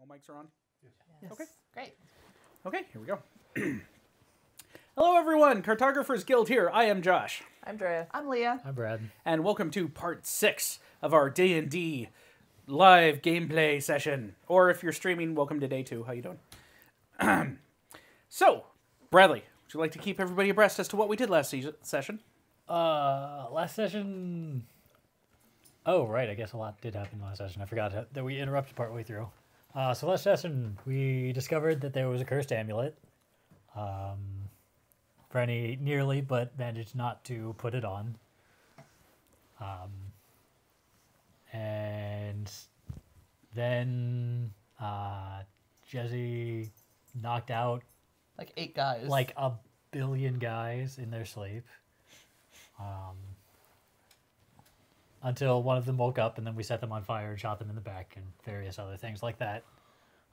mics are on? Yes. Okay. Great. Okay, here we go. Hello, everyone. Cartographers Guild here. I am Josh. I'm Drea. I'm Leah. Hi, Brad. And welcome to part 6 of our D&D live gameplay session. Or if you're streaming, welcome to day 2. How you doing? So, Bradley, would you like to keep everybody abreast as to what we did last session? Last session... Oh, right, I guess a lot did happen last session. I forgot that we interrupted partway through. So last session, we discovered that there was a cursed amulet. Franny nearly, but managed not to put it on. And then Jesse knocked out Like 8 guys. like a billion guys in their sleep. Until one of them woke up, and then we set them on fire and shot them in the back and various other things like that.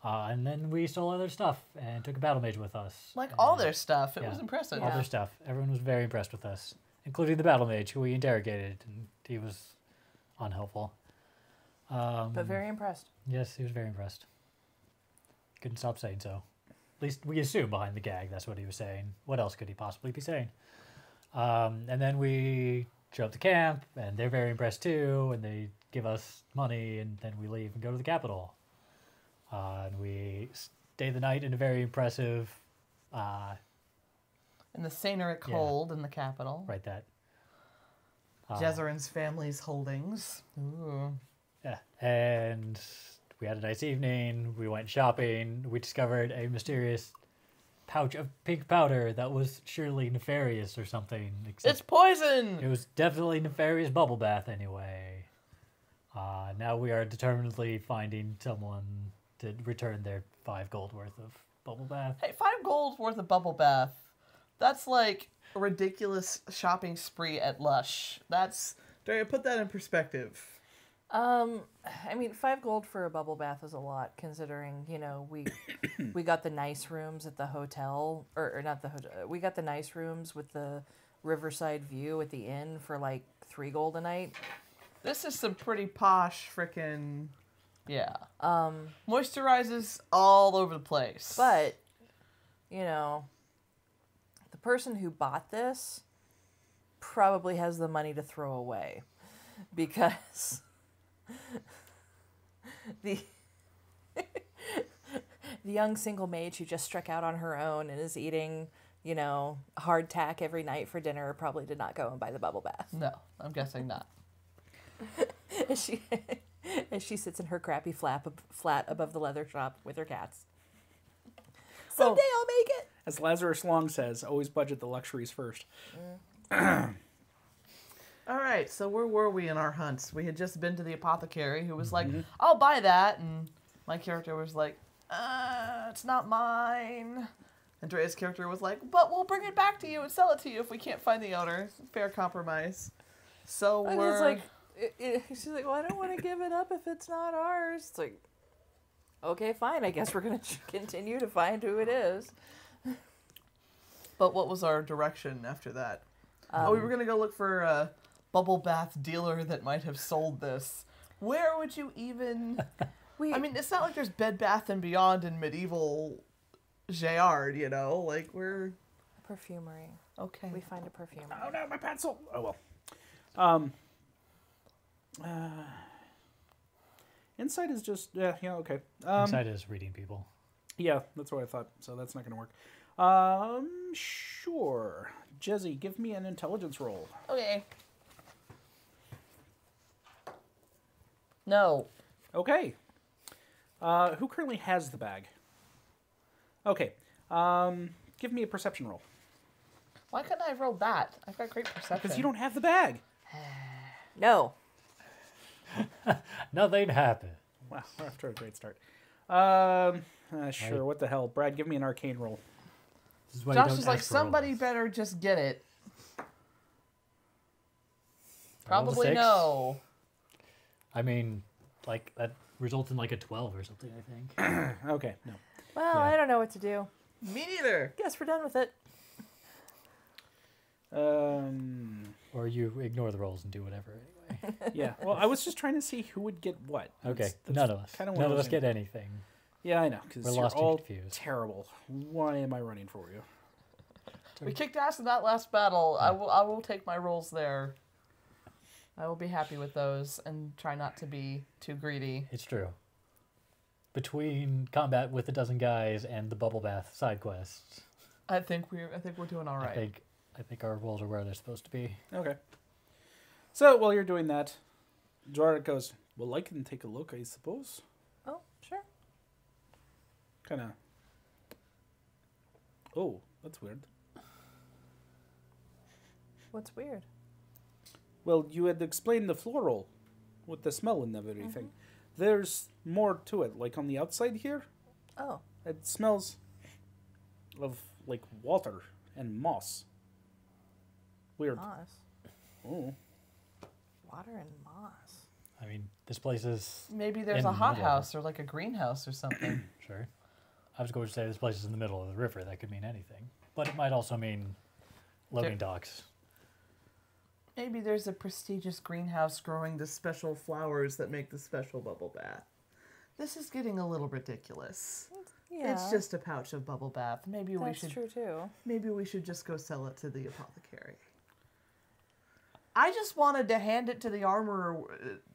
And then we stole all their stuff and took a battle mage with us. Like and all their stuff. It yeah. was impressive. all their stuff. Everyone was very impressed with us, including the battle mage, who we interrogated, and he was unhelpful. But very impressed. Yes, he was very impressed. Couldn't stop saying so. At least we assume behind the gag that's what he was saying. What else could he possibly be saying? And then we show up to camp, and they're very impressed too, and they give us money, and then we leave and go to the capital. And we stay the night in a very impressive... In the Saineric Yeah. hold in the capital. right, that. Jezerin's family's holdings. Ooh. Yeah, and we had a nice evening. We went shopping. We discovered a mysterious pouch of pink powder that was surely nefarious or something. Except It's poison! it was definitely nefarious bubble bath anyway. Now we are determinedly finding someone to return their 5 gold worth of bubble bath. Hey, 5 gold worth of bubble bath. That's like a ridiculous shopping spree at Lush. Daria, put that in perspective. I mean, 5 gold for a bubble bath is a lot, considering, you know, we got the nice rooms at the hotel, or not the hotel. We got the nice rooms with the riverside view at the inn for like 3 gold a night. This is some pretty posh frickin'... Yeah. Moisturizes all over the place. But, you know, the person who bought this probably has the money to throw away, because the young single mage who just struck out on her own and is eating, you know, hardtack every night for dinner probably did not go and buy the bubble bath. No, I'm guessing not. As she sits in her crappy flat above the leather shop with her cats. Someday I'll make it. As Lazarus Long says, always budget the luxuries first. All right, so where were we in our hunts? We had just been to the apothecary, who was like, I'll buy that. And my character was like, it's not mine. Andrea's character was like, but we'll bring it back to you and sell it to you if we can't find the owner. Fair compromise. So And we're... it's like, she's like, well, I don't want to give it up if it's not ours. It's like, okay, fine. I guess we're going to continue to find who it is. But what was our direction after that? We were going to go look for a bubble bath dealer that might have sold this. Where would you even... I mean, it's not like there's Bed Bath & Beyond in medieval Jayard, you know? Like, we're... Perfumery. Okay. We find a perfumery. Oh no, my pencil! Oh well. Insight is just... Yeah, okay. Inside is reading people. Yeah, that's what I thought, so that's not going to work. Sure. Jezzy, give me an intelligence roll. Okay. No. Okay. Who currently has the bag? Okay. Give me a perception roll. Why couldn't I have rolled that? I've got great perception. Because you don't have the bag. No. Nothing happened. Wow, we're off to a great start. Sure, what the hell. Brad, give me an arcane roll. This is why you Josh don't is like, ask for somebody rolls. better just get it. I rolled a Probably 6. no. I mean, like, that results in like a 12 or something, I think. Okay, no. Well, Yeah. I don't know what to do. Me neither. Guess we're done with it. Or you ignore the rolls and do whatever anyway. Yeah, well, I was just trying to see who would get what. Okay, That's none of us. kinda one None of those us get things. anything. Yeah, I know, because We're you're lost and all confused. terrible. Why am I running for you? We kicked ass in that last battle. I will take my rolls there. I will be happy with those and try not to be too greedy. It's true. Between combat with a dozen guys and the bubble bath side quests, I think we're doing all right. I think our rolls are where they're supposed to be. Okay. So while you're doing that, Jordan goes, well, I can take a look, I suppose. Oh, sure. Kind of. Oh, that's weird. What's weird? Well, you had explained the floral with the smell and everything. There's more to it. Like on the outside here, Oh, it smells of like water and moss. Weird. moss. Oh. Water and moss. I mean, this place is Maybe there's in a the middle of hothouse or like a greenhouse or something. sure. I was going to say this place is in the middle of the river. That could mean anything, but it might also mean loading docks. Maybe there's a prestigious greenhouse growing the special flowers that make the special bubble bath. This is getting a little ridiculous. Yeah, It's just a pouch of bubble bath. Maybe that's true too. Maybe we should just go sell it to the apothecary. I just wanted to hand it to the armorer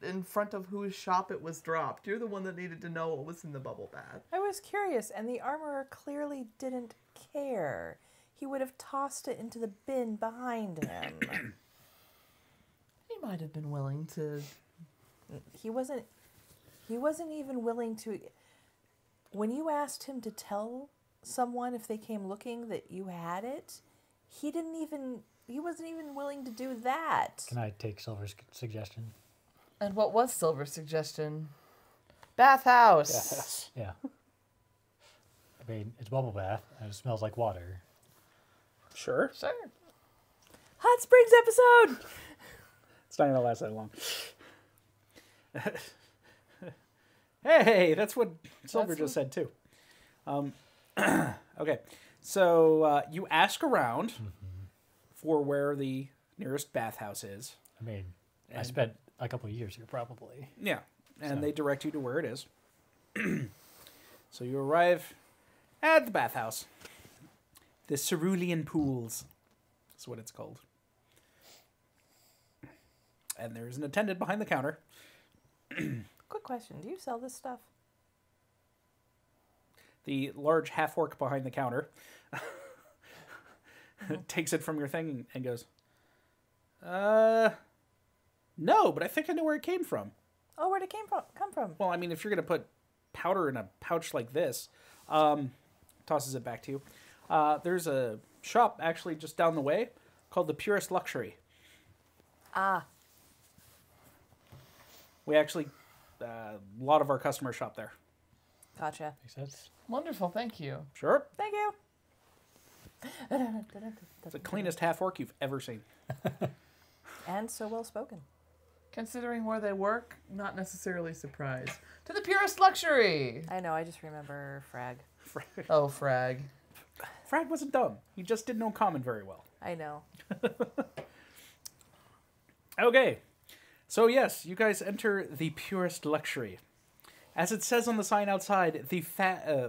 in front of whose shop it was dropped. You're the one that needed to know what was in the bubble bath. I was curious, and the armorer clearly didn't care. He would have tossed it into the bin behind him. He might have been willing to. He wasn't even willing to. When you asked him to tell someone if they came looking that you had it, he wasn't even willing to do that. Can I take Silver's suggestion? And what was Silver's suggestion? Bathhouse. Yes. Yeah. I mean, it's bubble bath and it smells like water. Sure. Sure. Hot Springs episode. It's not going to last that long. Hey, that's what Silver just said, too. Okay. So you ask around for where the nearest bathhouse is. I mean, I spent a couple of years here probably. Yeah. And So- they direct you to where it is. So you arrive at the bathhouse. The Cerulean Pools is what it's called. And there's an attendant behind the counter. Quick question: do you sell this stuff? The large half-orc behind the counter takes it from your thing and goes, no, but I think I know where it came from. Oh, where'd it come from? Well, I mean, if you're going to put powder in a pouch like this, tosses it back to you. There's a shop actually just down the way called the Purest Luxury. Ah, We actually, a lot of our customers shop there. gotcha. Makes sense. Wonderful, thank you. Sure. Thank you. It's the cleanest half-orc you've ever seen. And so well spoken. Considering where they work, not necessarily surprised. To the Purest Luxury! I know. I just remember Frag. Oh, frag. Frag wasn't dumb. He just didn't know common very well. I know. Okay. So yes, you guys enter the Purest Luxury. As it says on the sign outside, the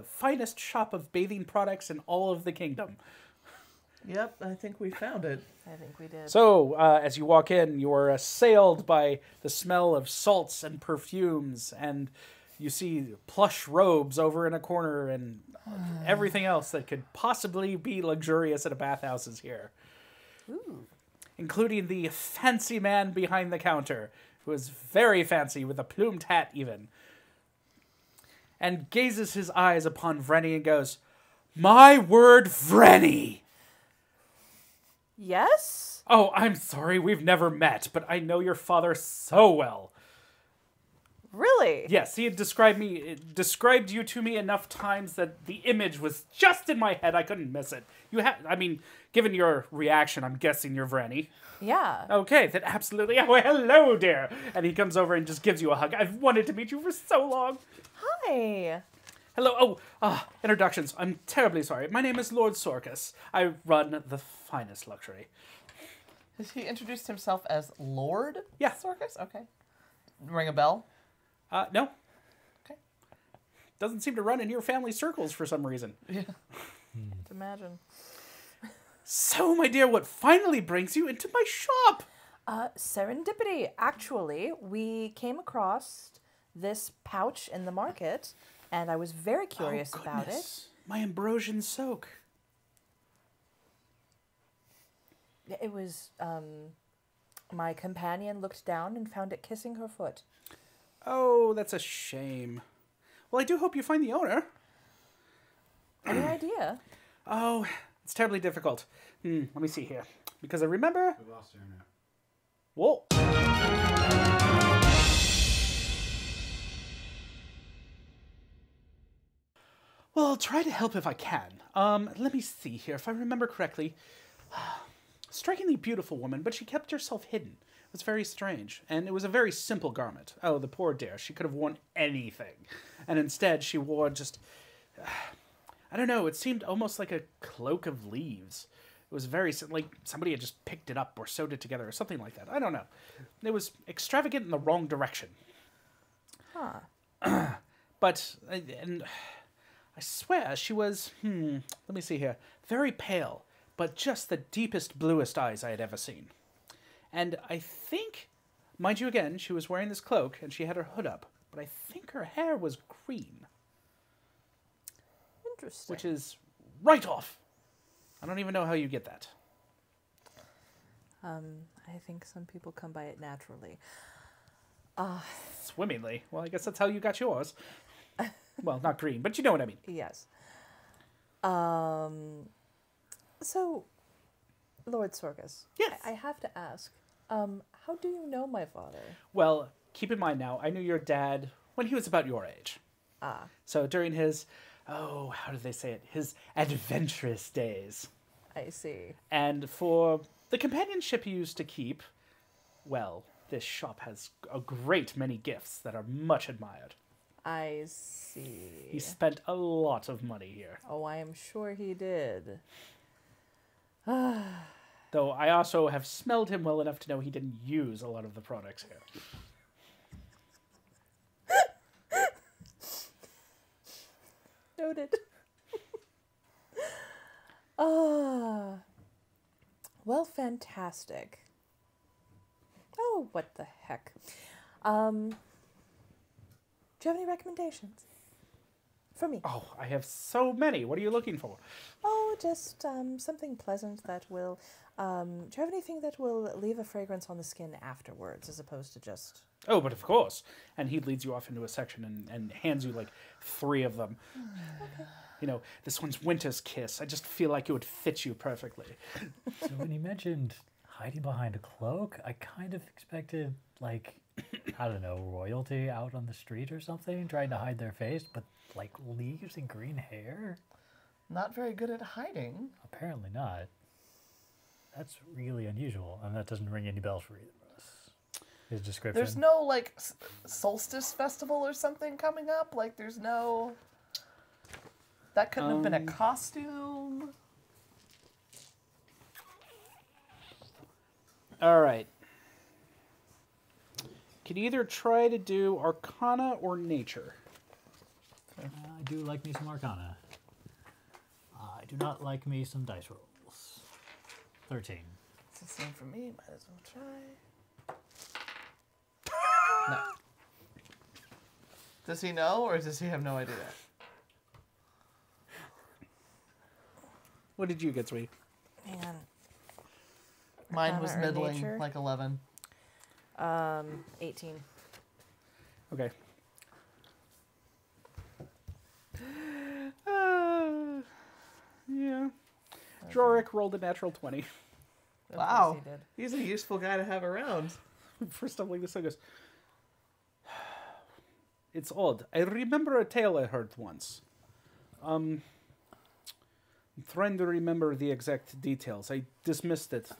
finest shop of bathing products in all of the kingdom. Yep, I think we found it. I think we did. So, as you walk in, you are assailed by the smell of salts and perfumes, and you see plush robes over in a corner, and everything else that could possibly be luxurious at a bathhouse is here. Ooh. Including the fancy man behind the counter, who is very fancy, with a plumed hat even, and gazes his eyes upon Vrenny and goes, "My word, Vrenny! Yes? Oh, I'm sorry, we've never met, but I know your father so well." Really? Yes, he had described you to me enough times that the image was just in my head. I couldn't miss it. Given your reaction, I'm guessing you're Vrenny. Yeah. Okay, then absolutely. Oh, hello, dear. And he comes over and just gives you a hug. I've wanted to meet you for so long. Hi. Hello. Introductions. I'm terribly sorry. My name is Lord Sorcus. I run the finest luxury. Has he introduced himself as Lord Yeah. Sorcus? Okay. Ring a bell? No. Okay. doesn't seem to run in your family circles for some reason. Yeah. Imagine. So, my dear, what finally brings you into my shop? Serendipity. Actually, we came across this pouch in the market, and I was very curious about it. My Ambrosian soak. It was, my companion looked down and found it kissing her foot. Oh, that's a shame. Well, I do hope you find the owner. Any idea? Oh, it's terribly difficult. Let me see here. Because I remember... We lost internet. Whoa. Well, I'll try to help if I can. Let me see here. If I remember correctly... Strikingly beautiful woman, but she kept herself hidden. It was very strange, and it was a very simple garment. Oh, the poor dear. She could have worn anything. And instead, she wore just... I don't know, it seemed almost like a cloak of leaves. It was very... like somebody had just picked it up or sewed it together or something like that. I don't know. It was extravagant in the wrong direction. Huh. But... and I swear she was... let me see here. Very pale. But just the deepest, bluest eyes I had ever seen. And I think, mind you again, she was wearing this cloak and she had her hood up, but I think her hair was green. Interesting. Which is right off. I don't even know how you get that. I think some people come by it naturally. Swimmingly. Well, I guess that's how you got yours. Well, not green, but you know what I mean. Yes. So, Lord Sorgus. Yes. I have to ask, how do you know my father? Well, keep in mind now, I knew your dad when he was about your age. So during his, how did they say it? His adventurous days. I see. And for the companionship he used to keep, well, this shop has a great many gifts that are much admired. I see. He spent a lot of money here. Oh, I am sure he did. Though I also have smelled him well enough to know he didn't use a lot of the products here. Noted. Well, fantastic. Oh, what the heck. Do you have any recommendations for me? Oh, I have so many. What are you looking for? Oh, just something pleasant that will... do you have anything that will leave a fragrance on the skin afterwards, as opposed to just... Oh, but of course. And he leads you off into a section and hands you like 3 of them. Okay. You know, this one's Winter's Kiss. I just feel like it would fit you perfectly. So when you mentioned hiding behind a cloak, I kind of expected, like, I don't know, royalty out on the street or something, trying to hide their face, but, like, leaves and green hair? Not very good at hiding. Apparently not. That's really unusual, and that doesn't ring any bells for either of us. His description. There's no, like, solstice festival or something coming up? Like, there's no... That couldn't have been a costume? All right. Can either try to do Arcana or Nature. I do like me some Arcana. I do not like me some dice rolls. 13. It's the same for me. Might as well try. No. Does he know, or does he have no idea? What did you get, sweetie? Man. Mine was Arcana or middling, nature? like 11. 18. Okay. Yeah. Jorik rolled a natural 20 Of course Wow. he did. He's a useful guy to have around. for stuff like this. I goes, it's odd. I remember a tale I heard once. I'm trying to remember the exact details. I dismissed it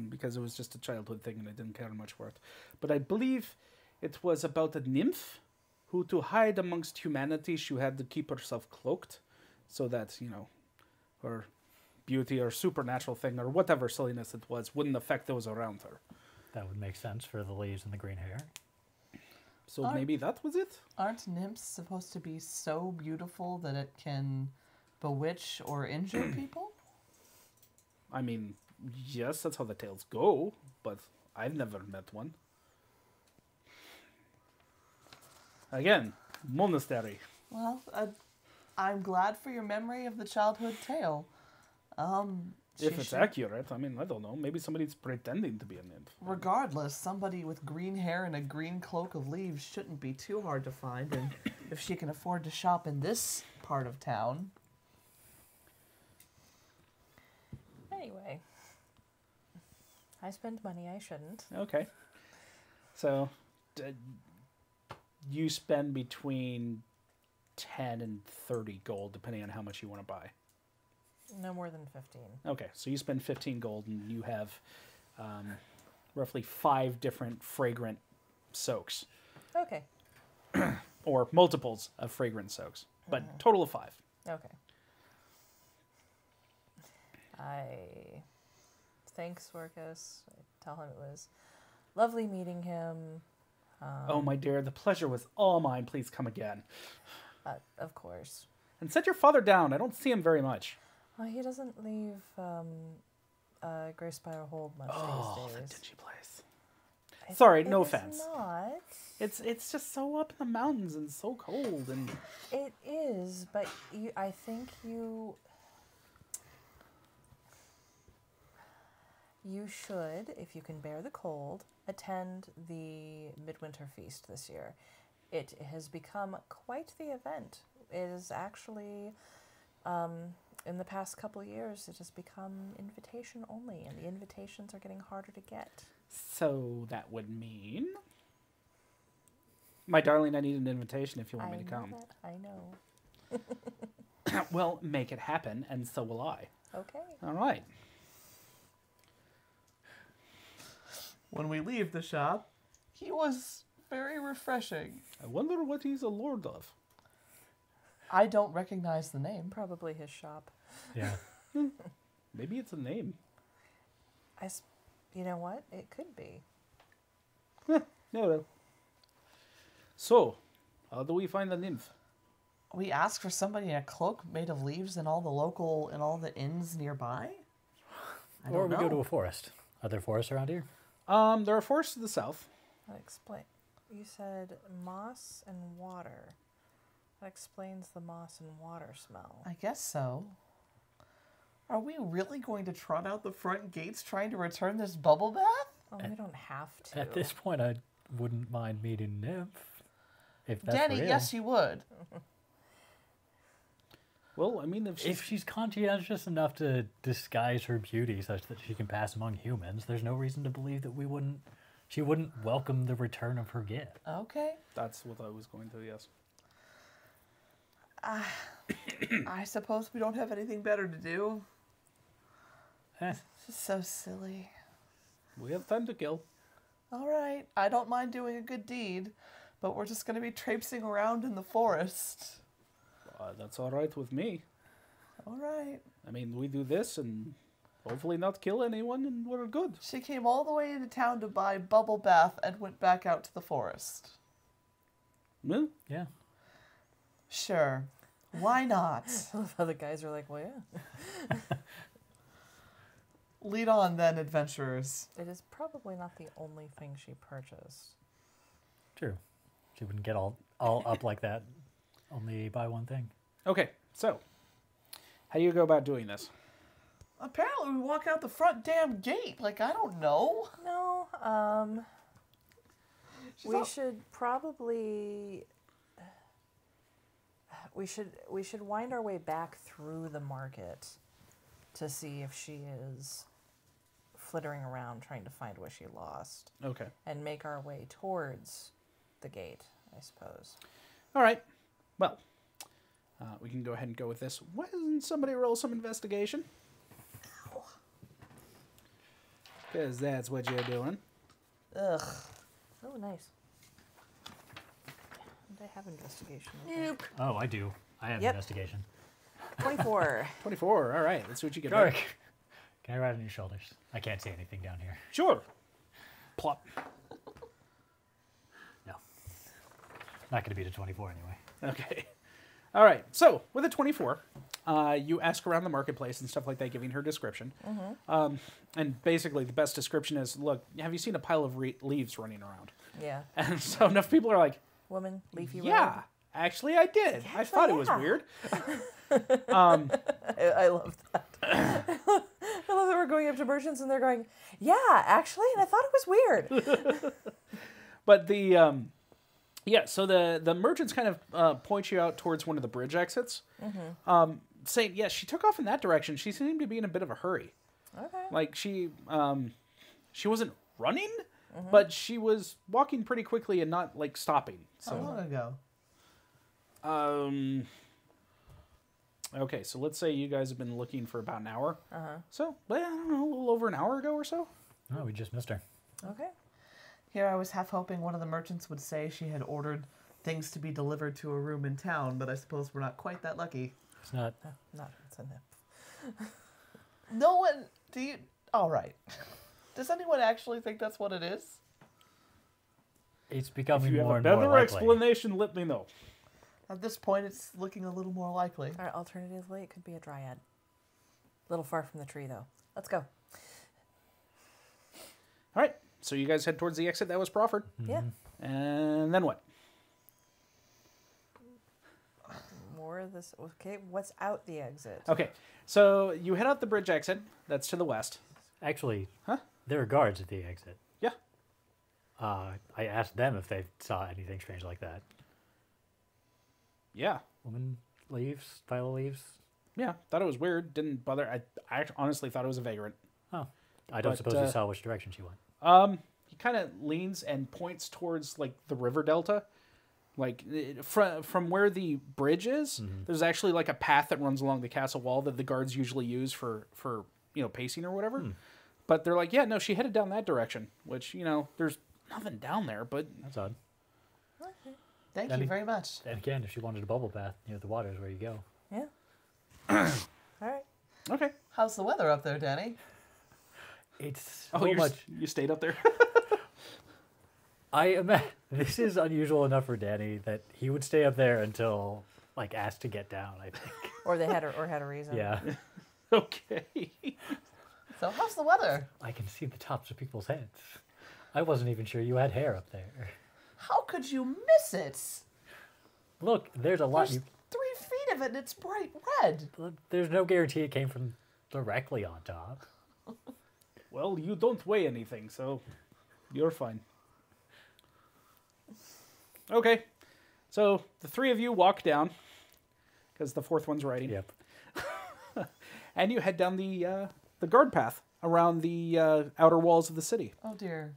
because it was just a childhood thing and I didn't care much for it. But I believe it was about a nymph who, to hide amongst humanity, she had to keep herself cloaked so that, you know, her beauty or supernatural thing or whatever silliness it was wouldn't affect those around her. That would make sense for the leaves and the green hair. So maybe that was it? Aren't nymphs supposed to be so beautiful that it can bewitch or injure people? I mean, yes, that's how the tales go, but I've never met one. Again, monastery. Well, I'm glad for your memory of the childhood tale. If it's accurate, I mean, I don't know. Maybe somebody's pretending to be a nymph. Regardless, somebody with green hair and a green cloak of leaves shouldn't be too hard to find, and if she can afford to shop in this part of town. Anyway, I spend money I shouldn't. Okay. So, you spend between 10 and 30 gold, depending on how much you want to buy. No more than 15. Okay, so you spend 15 gold, and you have roughly 5 different fragrant soaks, Okay. or multiples of fragrant soaks, but total of 5. Okay. I thank Swarkus. I tell him it was lovely meeting him. Oh, my dear, the pleasure was all mine. Please come again. Of course. And set your father down. I don't see him very much. Well, he doesn't leave Grey Spiral Hold much Oh, these that days. dingy place. Sorry, It no is offense. Not. It's just so up in the mountains and so cold and It is, but I think you should, if you can bear the cold, attend the Midwinter Feast this year. It has become quite the event. It is actually, in the past couple of years, it has become invitation only, and the invitations are getting harder to get. so that would mean, my darling, I need an invitation if you want me to come. I know. Well, make it happen, and so will I. Okay. All right. When we leave the shop, he was very refreshing. I wonder what he's a lord of. I don't recognize the name. Probably his shop. Yeah. Maybe it's a name. You know what? It could be. No. So, how do we find the nymph? We asked for somebody in a cloak made of leaves in all the inns nearby. I Or don't we go know. to a forest. Are there forests around here? There are forests to the south. That explain. You said moss and water. That explains the moss and water smell. I guess so. Are we really going to trot out the front gates trying to return this bubble bath? Oh, we don't have to. At this point, I wouldn't mind meeting Nymph. If that's Danny, real. yes, you would. Well, I mean, If she's conscientious enough to disguise her beauty such that she can pass among humans, there's no reason to believe that she wouldn't welcome the return of her gift. Okay. that's what I was going to, yes. I suppose we don't have anything better to do. Eh, This is so silly. We have time to kill. All right, I don't mind doing a good deed, but we're just going to be traipsing around in the forest. That's all right with me. All right. I mean, we do this and hopefully not kill anyone, and we're good. She came all the way into town to buy bubble bath and went back out to the forest. Hmm? yeah. Sure. Why not? The guys are like, well, yeah. Lead on then, adventurers. It is probably not the only thing she purchased. True. She wouldn't get all up like that. Only buy one thing. Okay, so how do you go about doing this? Apparently we walk out the front damn gate. Like, I don't know. No, She's we all- should probably... We should wind our way back through the market to see if she is flittering around trying to find what she lost, Okay. and make our way towards the gate, I suppose. All right. Well, we can go ahead and go with this. Why doesn't somebody roll some investigation? Because that's what you're doing. Ugh. Oh, nice. Did I have investigation? Nope. Oh, I do. I have Yep. investigation. 24. 24. All right. Let's see what you get. Dork. Can I ride on your shoulders? I can't see anything down here. Sure. Plop. No. Not going to beat a 24 anyway. Okay. All right. So with a 24, you ask around the marketplace and stuff like that, giving her description. And basically, the best description is, look, have you seen a pile of leaves running around? Yeah. And so enough people are like, Woman, leafy yeah, actually I did. I thought it was yeah. weird. I love that. I love that we're going up to merchants and they're going, yeah, actually, and I thought it was weird. But the so the merchants kind of point you out towards one of the bridge exits, saying, yes, she took off in that direction. She seemed to be in a bit of a hurry. Okay. Like she wasn't running, but she was walking pretty quickly and not like stopping. How long ago? Okay, so let's say you guys have been looking for about an hour. So, well, I don't know, a little over an hour ago or so. Oh, we just missed her. Okay. Here I was half hoping one of the merchants would say she had ordered things to be delivered to a room in town, but I suppose we're not quite that lucky. It's not. Not it's a nip. No one... Do you... All right. Does anyone actually think that's what it is? It's If becoming you have more a and more better likely. explanation, let me know. At this point, it's looking a little more likely. All right, alternatively, it could be a dryad. A little far from the tree, though. Let's go. All right, so you guys head towards the exit that was proffered. Yeah. And then what? More of this. Okay, what's out the exit? Okay, so you head out the bridge exit. That's to the west. Actually, Huh? there are guards at the exit. Yeah. I asked them if they saw anything strange like that. Yeah. Woman leaves, pile of leaves. Yeah, thought it was weird. Didn't bother. I honestly thought it was a vagrant. Oh, I don't But, suppose they saw which direction she went. He kind of leans and points towards like the river delta, like from where the bridge is. There's actually like a path that runs along the castle wall that the guards usually use for pacing or whatever. But they're like, yeah, no, she headed down that direction. Which there's nothing down there, but That's odd. Thank Danny? you very much. And again, if she wanted a bubble bath, the water is where you go. Yeah. All right. okay. How's the weather up there, Danny? It's Oh, so much. you stayed up there. This is unusual enough for Danny that he would stay up there until asked to get down. I think. Or they had a reason. Yeah, Okay. So how's the weather? I can see the tops of people's heads. I wasn't even sure you had hair up there. How could you miss it? Look, there's a lot. There's 3 feet of it and it's bright red. There's no guarantee it came from directly on top. Well, you don't weigh anything, so you're fine. Okay. So the 3 of you walk down because the 4th one's riding. Yep. And you head down the guard path around the outer walls of the city. Oh dear.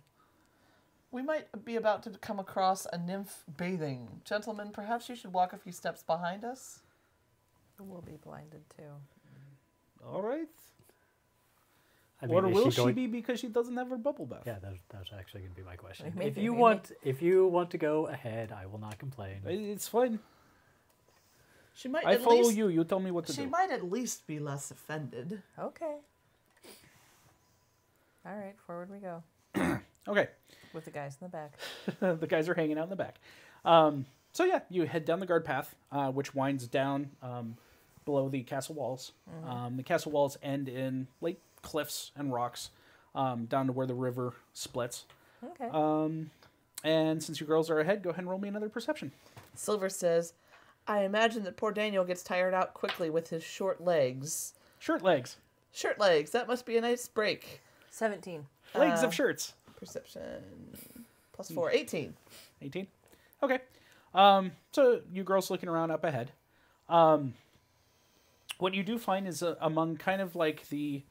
We might be about to come across a nymph bathing. Gentlemen, perhaps you should walk a few steps behind us. We'll be blinded too. All right. I mean, Or is will she going- be because she doesn't have her bubble bath? Yeah, that was actually going to be my question. Maybe, If you maybe. want to go ahead, I will not complain. It's fine. She might I at follow least, you. You tell me what to She do. might at least be less offended. Okay. All right, forward we go. Okay. With the guys in the back. The guys are hanging out in the back. So yeah, you head down the guard path, which winds down below the castle walls. The castle walls end in cliffs and rocks down to where the river splits. Okay. And since you girls are ahead, go ahead and roll me another perception. Silver says, I imagine that poor Daniel gets tired out quickly with his short legs. Shirt legs. Shirt legs, that must be a nice break. 17. Legs of shirts. Perception. +4, 18. 18. Okay. So you girls looking around up ahead. What you do find is among kind of the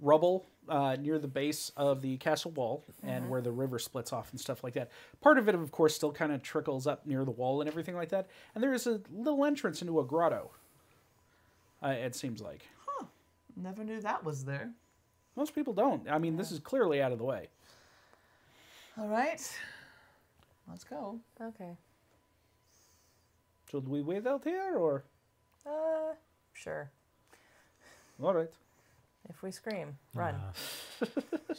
rubble near the base of the castle wall and where the river splits off and stuff like that. Part of it, of course, still kind of trickles up near the wall and everything like that. And there is a little entrance into a grotto. It seems like. Never knew that was there. Most people don't. I mean, this is clearly out of the way. All right. Let's go. Okay. Should we wait out here or? Sure. All right. If we scream, run.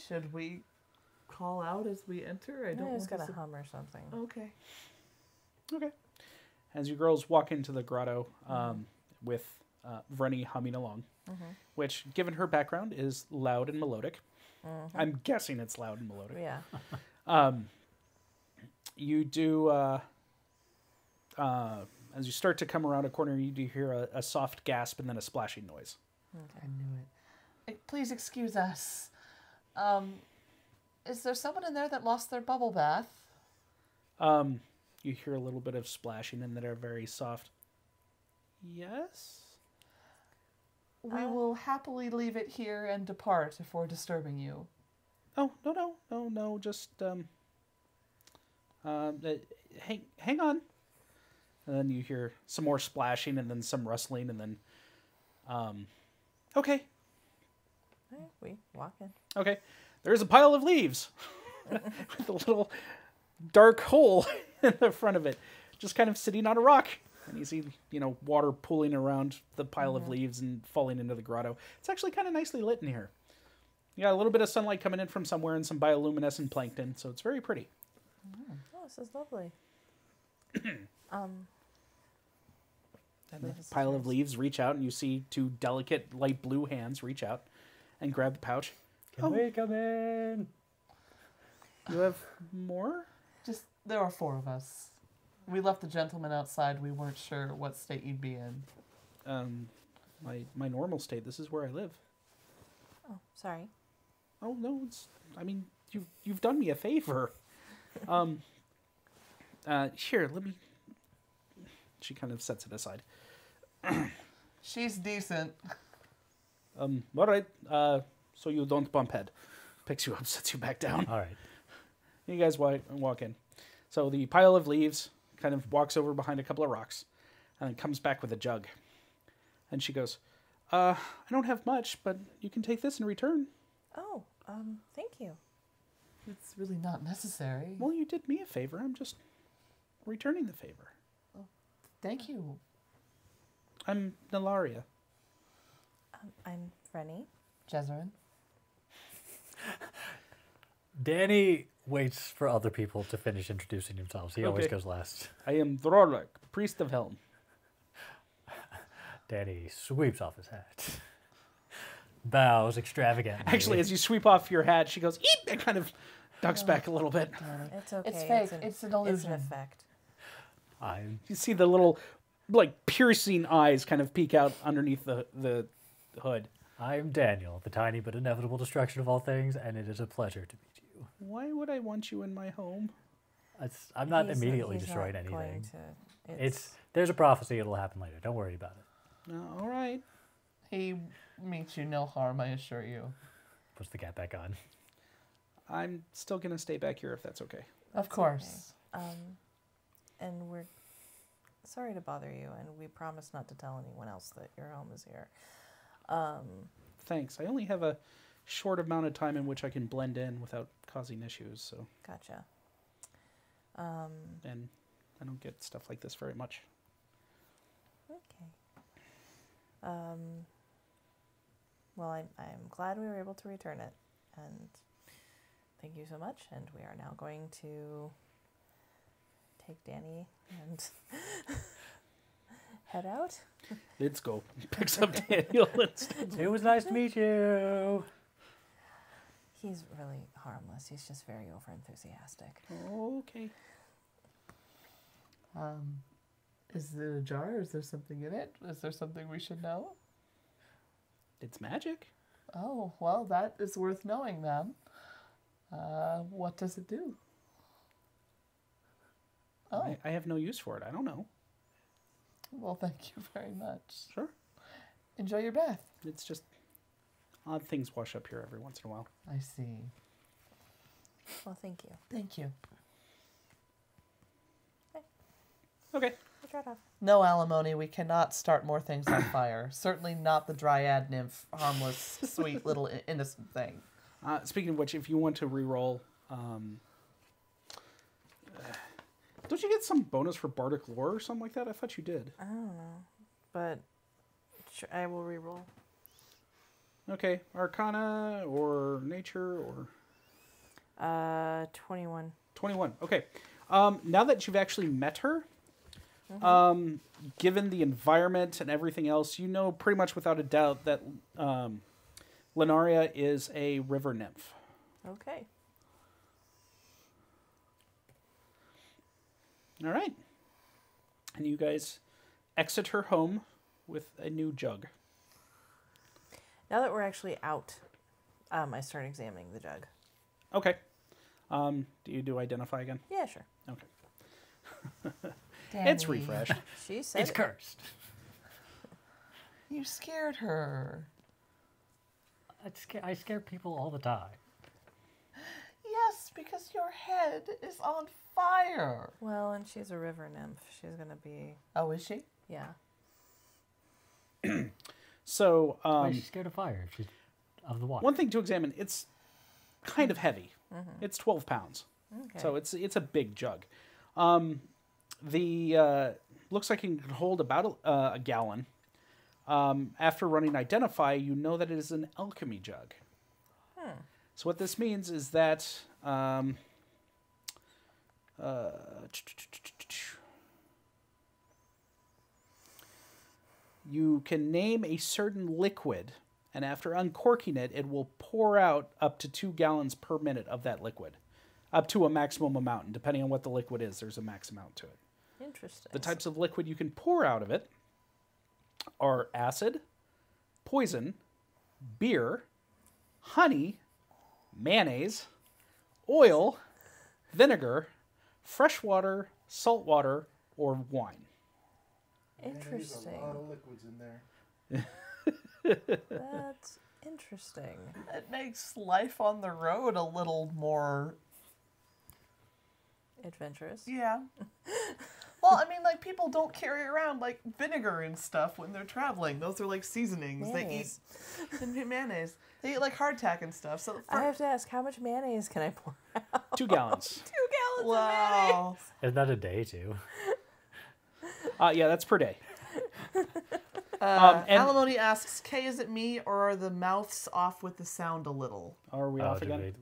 Should we call out as we enter? I I don't just want gotta to... hum or something. Okay. Okay. As you girls walk into the grotto with Vrenny humming along, which, given her background, is loud and melodic. I'm guessing it's loud and melodic. Yeah. You do, as you start to come around a corner, you do hear a soft gasp and then a splashing noise. I knew it. Please excuse us. Is there someone in there that lost their bubble bath? You hear a little bit of splashing and then a very soft, yes? We will happily leave it here and depart if we're disturbing you. Oh, no, just, hang on. And then you hear some more splashing and then some rustling and then, okay. Hey, we walk in. Okay. There's a pile of leaves with a little dark hole in the front of it, just kind of sitting on a rock. And you see, water pooling around the pile of leaves and falling into the grotto. It's actually kind of nicely lit in here. You got a little bit of sunlight coming in from somewhere and some bioluminescent plankton, so it's very pretty. Oh, this is lovely. And the pile of leaves reach out, and you see two delicate light blue hands reach out and grab the pouch. Can we come in? You have more? There are 4 of us. We left the gentleman outside. We weren't sure what state you'd be in. My normal state. This is where I live. Oh, sorry. Oh no, you've done me a favor. Here, let me. She kind of sets it aside. She's decent. All right. So you don't bump head. Picks you up, sets you back down. All right. You guys walk in. So the pile of leaves kind of walks over behind a couple of rocks, and then comes back with a jug. And she goes, I don't have much, but you can take this in return. Oh, thank you. It's really not necessary. Well, you did me a favor. I'm just returning the favor. Thank you. I'm Nalaria. I'm Vrenny. Jezerin. Danny waits for other people to finish introducing themselves. He always Okay. goes last. I am Drorlek, priest of Helm. Danny sweeps off his hat. Bows extravagantly. Actually, as you sweep off your hat, she goes, eep, and kind of ducks back a little bit. It's okay. It's fake. It's an illusion. It's an effect. I'm You see the little, piercing eyes kind of peek out underneath the hood. Daniel, the tiny but inevitable destruction of all things, and it is a pleasure to meet you. Why would I want you in my home? I'm not He's immediately he's destroying not going anything. to- There's a prophecy. It'll happen later. Don't worry about it. All right. He means you no harm, I assure you. Puts the cap back on. I'm still going to stay back here if that's okay. Of course. And we're sorry to bother you, and we promise not to tell anyone else that your home is here. Thanks. I only have a short amount of time in which I can blend in without causing issues, so. Gotcha. And I don't get stuff like this very much. Okay. Well, I'm glad we were able to return it, and thank you so much. And we are now going to take Danny and head out. Let's go. Picks up Daniel. It was nice to meet you. He's really harmless. He's just very over-enthusiastic. Okay. Is it a jar? Is there something in it? Is there something we should know? It's magic. Oh, well, that is worth knowing then. What does it do? Oh, I have no use for it. I don't know. well, thank you very much. Sure. Enjoy your bath. It's just odd things wash up here every once in a while. I see. Well, thank you. Thank you. Okay. We'll dry it off. No alimony. We cannot start more things on fire. Certainly not the dryad nymph, harmless, sweet little innocent thing. Speaking of which, if you want to re-roll, don't you get some bonus for Bardic Lore or something like that? I thought you did. I don't know, but I will reroll. Okay, Arcana or Nature or 21. 21. Okay. Now that you've actually met her, Given the environment and everything else, you know pretty much without a doubt that Lenaria is a river nymph. Okay. All right. And you guys exit her home with a new jug. Now that we're actually out, I start examining the jug. Okay. Do you do identify again? Yeah, sure. Okay. It's refreshed. She said It's it. cursed. You scared her. I scare people all the time. Yes, because your head is on fire. Well, and she's a river nymph. She's gonna be, Oh, is she? yeah. So, Why is she scared of fire? If she's of the water. one thing to examine, it's kind of heavy. It's 12 pounds. Okay. So it's a big jug. Looks like it can hold about a gallon. After running Identify, you know that it is an alchemy jug. So what this means is that you can name a certain liquid, and after uncorking it, it will pour out up to 2 gallons per minute of that liquid, up to a maximum amount. And depending on what the liquid is, there's a max amount to it. Interesting. The types of liquid you can pour out of it are acid, poison, beer, honey, mayonnaise, oil, vinegar, fresh water, salt water, or wine. Interesting. There's a lot of liquids in there. That's interesting. It makes life on the road a little more. Adventurous. Yeah. Well, I mean, like, people don't carry around, like, vinegar and stuff when they're traveling. Those are, like, seasonings. Mayonnaise. They eat mayonnaise. They eat, like, hardtack and stuff. So I have to ask, how much mayonnaise can I pour out? 2 gallons. 2 gallons of mayonnaise. wow. Isn't that a day too? Yeah, that's per day. Alimony asks, Kay, is it me, or are the mouths off with the sound a little? Are we off did again?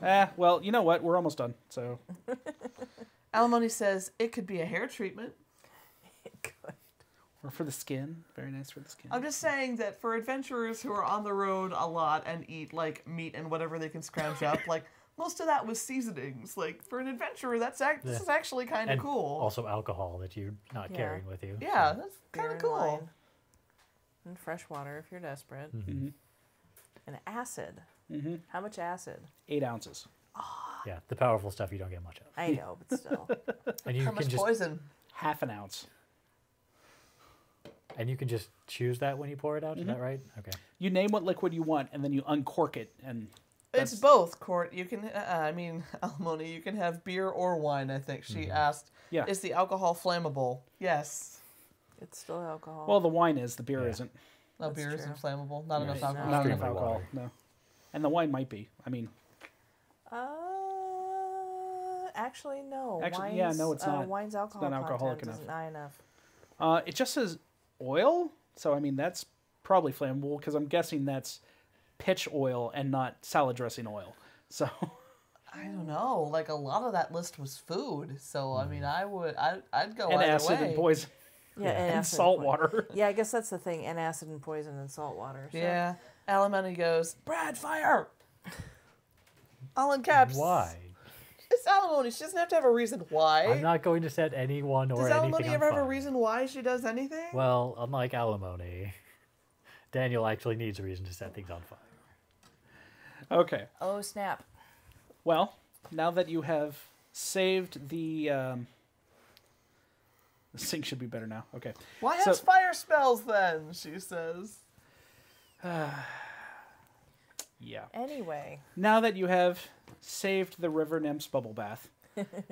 we- Well, you know what? We're almost done. So Alimony says, it could be a hair treatment. Good. or for the skin. Very nice for the skin. I'm just saying that for adventurers who are on the road a lot and eat, like, meat and whatever they can scrounge up, like, most of that was seasonings. Like, for an adventurer, this is actually kind of And cool. also alcohol that you're not Yeah. carrying with you. Yeah, so- that's Beer kind of and cool. wine. And fresh water if you're desperate. Mhm. And acid. Mhm. How much acid? 8 ounces. Yeah, the powerful stuff you don't get much of. I know, but still. And you How can much just poison? Half an ounce. and you can just choose that when you pour it out. Is that right? Okay. You name what liquid you want, and then you uncork it, and It's that's- both, Court. You can, Alimony, you can have beer or wine, I think. She asked, Yeah. is the alcohol flammable? Yes. It's still alcohol. Well, the wine is. The beer Yeah. isn't. No, That's beer true. isn't flammable. Not enough Right. alcohol. Not enough Extremely alcohol. water. No. And the wine might be. I mean, Actually, no. Actually, yeah, no, it's not. Wine's alcohol not alcoholic content isn't high enough. it just says oil. So, I mean, that's probably flammable because I'm guessing that's pitch oil and not salad dressing oil. So, I don't know. Like, a lot of that list was food. So, I mean, I'd go and either acid way. and poison Yeah, and acid salt and water. Yeah, I guess that's the thing. And acid and poison and salt water. So. Yeah. Alimony goes, Brad, fire! All in caps. Why? It's Alimony. She doesn't have to have a reason why. I'm not going to set anyone or Does anything Alimony on ever have fire. a reason why she does anything? Well, unlike alimony, Daniel actually needs a reason to set things on fire. Okay. Oh, snap. Well, now that you have saved the... the sink should be better now. Okay. Why So- has fire spells then? She says. Yeah. Anyway. Now that you have saved the River Nymph's bubble bath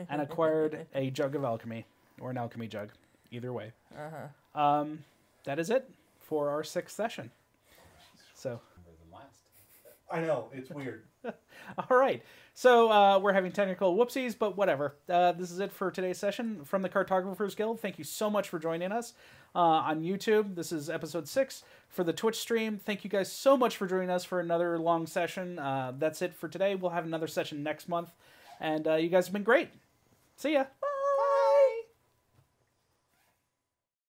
and acquired a jug of alchemy, or an alchemy jug, either way, that is it for our 6th session. So, I know, it's weird. all right. So we're having technical whoopsies, but whatever. This is it for today's session from the Cartographers Guild. Thank you so much for joining us on YouTube. This is episode 6 for the Twitch stream. Thank you guys so much for joining us for another long session. That's it for today. We'll have another session next month. And you guys have been great. See ya. Bye.